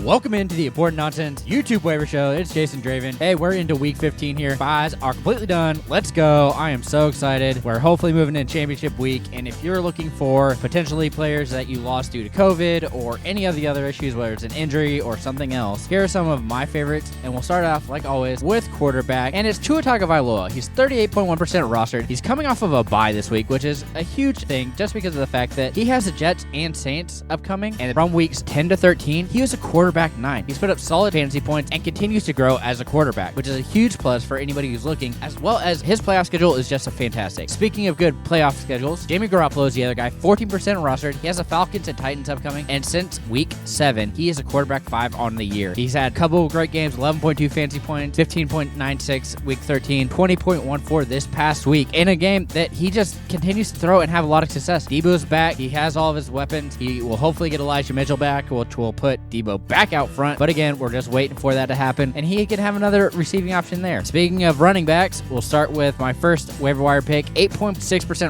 Welcome into the Important Nonsense YouTube waiver show. It's Jason Draven. Hey, we're into week 15 here. Buys are completely done. Let's go. I am so excited. We're hopefully moving into championship week. And if you're looking for potentially players that you lost due to COVID or any of the other issues, whether it's an injury or something else, here are some of my favorites. And we'll start off, like always, with quarterback. And it's Tua Tagovailoa. He's 38.1% rostered. He's coming off of a bye this week, which is a huge thing just because of the fact that he has the Jets and Saints upcoming. And from weeks 10 to 13, he was a quarterback 9. He's put up solid fantasy points and continues to grow as a quarterback, which is a huge plus for anybody who's looking, as well as his playoff schedule is just a fantastic. Speaking of good playoff schedules, Jimmy Garoppolo is the other guy, 14% rostered. He has the Falcons and Titans upcoming, and since week 7, he is a quarterback 5 on the year. He's had a couple of great games, 11.2 fantasy points, 15.96 week 13, 20.14 this past week, in a game that he just continues to throw and have a lot of success. Debo's back. He has all of his weapons. He will hopefully get Elijah Mitchell back, which will put Debo back out front. But again, we're just waiting for that to happen, and he can have another receiving option there. Speaking of running backs, we'll start with my first waiver wire pick, 8.6%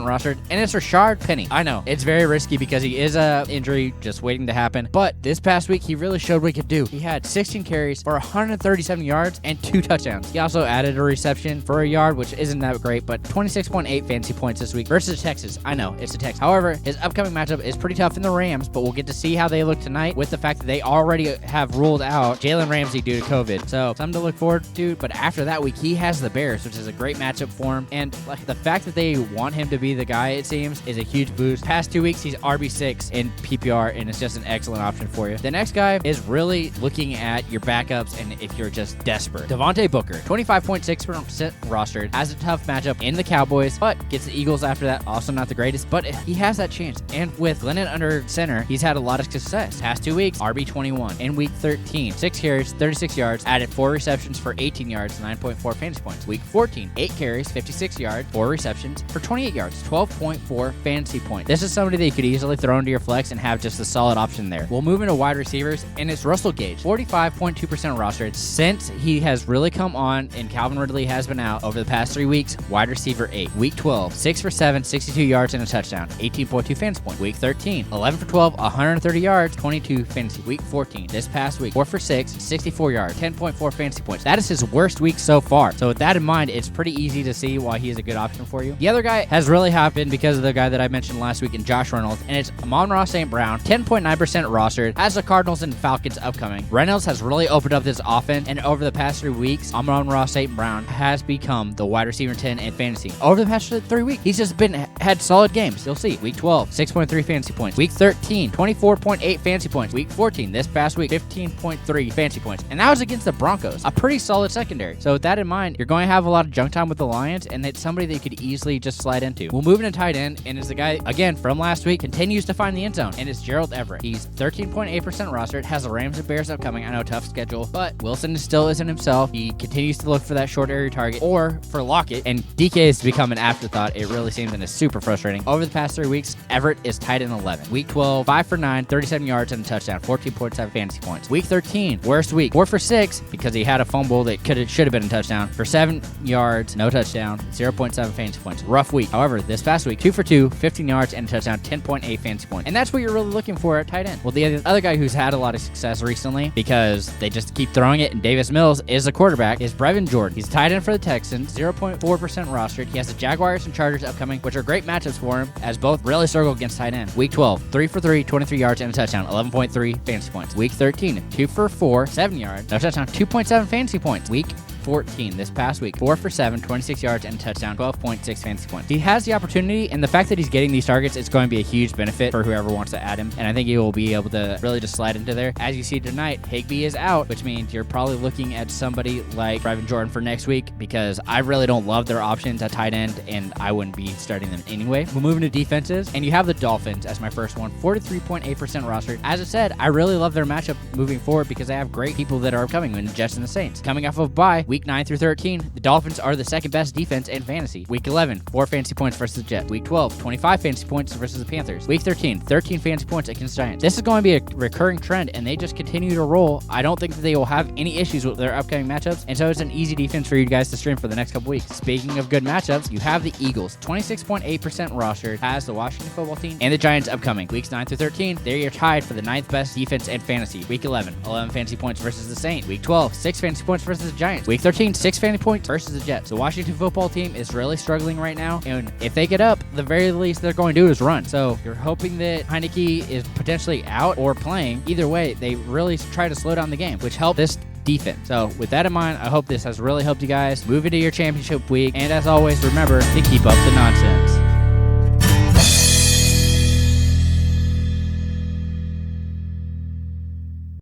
rostered, and it's Rashard Penny. I know, it's very risky because he is a injury just waiting to happen, but this past week, he really showed what he could do. He had 16 carries for 137 yards and 2 touchdowns. He also added a reception for a yard, which isn't that great, but 26.8 fantasy points this week versus Texas. I know, it's the Texans. However, his upcoming matchup is pretty tough in the Rams, but we'll get to see how they look tonight with the fact that they already have ruled out Jalen Ramsey due to COVID. So something to look forward to, but after that week, he has the Bears, which is a great matchup for him, and like the fact that they want him to be the guy, it seems, is a huge boost. Past 2 weeks, he's RB6 in PPR, and it's just an excellent option for you. The next guy is really looking at your backups, and if you're just desperate. Devonta Booker, 25.6% rostered, has a tough matchup in the Cowboys, but gets the Eagles after that. Also not the greatest, but he has that chance. And with Glennon under center, he's had a lot of success. Past 2 weeks, RB21. In week 13, 6 carries, 36 yards, added 4 receptions for 18 yards, 9.4 fantasy points. Week 14, 8 carries, 56 yards, 4 receptions for 28 yards, 12.4 fantasy points. This is somebody that you could easily throw into your flex and have just a solid option there. We'll move into wide receivers, and it's Russell Gage, 45.2% rostered. Since he has really come on and Calvin Ridley has been out over the past 3 weeks, wide receiver 8. Week 12, 6 for 7, 62 yards and a touchdown, 18.2 fantasy points. Week 13, 11 for 12, 130 yards, 22 fantasy. Week 14, this past week, 4 for 6, 64 yards, 10.4 fantasy points. That is his worst week so far. So with that in mind, it's pretty easy to see why he is a good option for you. The other guy has really happened because of the guy that I mentioned last week in Josh Reynolds, and it's Monroe Brown, 10.9% rostered, has the Cardinals and Falcons upcoming. Reynolds has really opened up this offense, and over the past 3 weeks, Monroe Brown has become the wide receiver 10 in fantasy. Over the past 3 weeks, he's just had solid games. You'll see. Week 12, 6.3 fantasy points. Week 13, 24.8 fantasy points. Week 14, this past week, 15.3 fantasy points. And that was against the Broncos, a pretty solid secondary. So with that in mind, you're going to have a lot of junk time with the Lions, and it's somebody that you could easily just slide into. We'll move into tight end, and it's the guy, again, from last week, continues to find the end zone, and it's Gerald Everett. He's 13.8% rostered, has the Rams and Bears upcoming. I know, tough schedule, but Wilson still isn't himself. He continues to look for that short area target or for Lockett, and DK has become an afterthought. It really seems, and it's super frustrating. Over the past 3 weeks, Everett is tight end 11. Week 12, 5 for 9, 37 yards and a touchdown, 14.7 fantasy points. Week 13, worst week, 4 for 6 because he had a fumble that should have been a touchdown for 7 yards, no touchdown, 0.7 fantasy points. Rough week. However, this past week, 2 for 2, 15 yards and a touchdown, 10.8 fantasy points. And that's what you're really looking for at tight end. Well, the other guy who's had a lot of success recently because they just keep throwing it, and Davis Mills is a quarterback, is Brevin Jordan. He's tight end for the Texans, 0.4% rostered. He has the Jaguars and Chargers upcoming, which are great matchups for him, as both really struggle against tight end. Week 12, 3 for 3, 23 yards and a touchdown, 11.3 fantasy points. Week 13, 2 for 4, 7 yards, no touchdown, 2.7 fantasy points. Week 14, this past week, 4 for 7, 26 yards and a touchdown, 12.6 fantasy points. He has the opportunity, and the fact that he's getting these targets, it's going to be a huge benefit for whoever wants to add him, and I think he will be able to really just slide into there. As you see tonight, Higbee is out, which means you're probably looking at somebody like Brevin Jordan for next week, because I really don't love their options at tight end, and I wouldn't be starting them anyway. We'll move into defenses, and you have the Dolphins as my first one, 43.8% rostered. As I said, I really love their matchup moving forward because they have great people that are coming in Jets and the Saints. Coming off of bye, week Week 9 through 13, the Dolphins are the second best defense in fantasy. Week 11, 4 fantasy points versus the Jets. Week 12, 25 fantasy points versus the Panthers. Week 13, 13 fantasy points against the Giants. This is going to be a recurring trend, and they just continue to roll. I don't think that they will have any issues with their upcoming matchups, and so it's an easy defense for you guys to stream for the next couple weeks. Speaking of good matchups, you have the Eagles, 26.8% rostered, has the Washington football team, and the Giants upcoming. Weeks 9 through 13, they're tied for the 9th best defense in fantasy. Week 11, 11 fantasy points versus the Saints. Week 12, 6 fantasy points versus the Giants. Week 13, 6 fantasy points versus the Jets. The Washington football team is really struggling right now, and if they get up, the very least they're going to do is run. So you're hoping that Heineke is potentially out or playing. Either way, they really try to slow down the game, which helped this defense. So with that in mind, I hope this has really helped you guys move into your championship week. And as always, remember to keep up the nonsense.